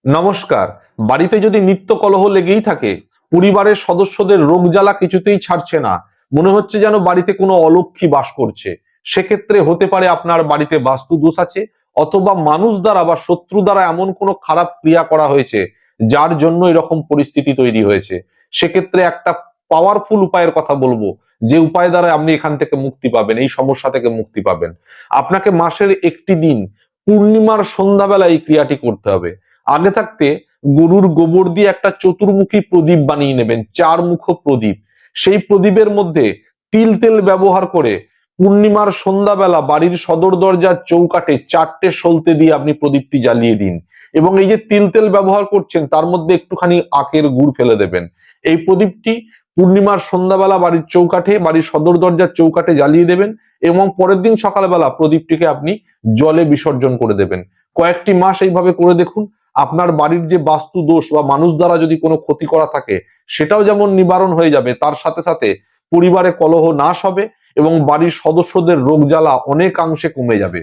নমস্কার। বাড়িতে যদি নিত্য কলহ লেগেই থাকে, পরিবারের সদস্যদের রোগ জ্বালা কিছুতেই ছাড়ছে না, মনে হচ্ছে যেন বাড়িতে কোনো অলক্ষী বাস করছে, সেক্ষেত্রে হতে পারে আপনার বাড়িতে বাস্তু দোষ আছে, অথবা মানুষ দ্বারা বা শত্রু দ্বারা এমন কোনো খারাপ ক্রিয়া করা হয়েছে যার জন্য এরকম পরিস্থিতি তৈরি হয়েছে। সেক্ষেত্রে একটা পাওয়ারফুল উপায়ের কথা বলবো, যে উপায় দ্বারা আপনি এখান থেকে মুক্তি পাবেন, এই সমস্যা থেকে মুক্তি পাবেন। আপনাকে মাসের একটি দিন পূর্ণিমার সন্ধ্যাবেলা এই ক্রিয়াটি করতে হবে। আগে থাকতে গরুর গোবর দিয়ে একটা চতুর্মুখী প্রদীপ বানিয়ে নেবেন, চার মুখ প্রদীপ। সেই প্রদীপের মধ্যে তিল তেল ব্যবহার করে পূর্ণিমার সন্ধ্যাবেলা বাড়ির সদর দরজার চৌকাঠে 4টে সলতে দিয়ে আপনি প্রদীপটি জ্বালিয়ে দিন। এবং এই যে তিল তেল ব্যবহার করছেন তার মধ্যে একটুখানি আখের গুড় ফেলে দেবেন। এই প্রদীপটি পূর্ণিমার সন্ধ্যাবেলা বাড়ির চৌকাঠে, বাড়ির সদর দরজার চৌকাঠে জ্বালিয়ে দেবেন এবং পরের দিন সকালবেলা প্রদীপটিকে আপনি জলে বিসর্জন করে দেবেন। কয়েকটি মাস এইভাবে করে দেখুন। আপনার বাড়ির যে বাস্তু দোষ বা মানুষ দ্বারা যদি কোনো ক্ষতি করা থাকে সেটাও যেমন নিবারণ হয়ে যাবে, তার সাথে সাথে পরিবারে কলহ নাশ হবে এবং বাড়ির সদস্যদের রোগ জ্বালা অনেকাংশে কমে যাবে।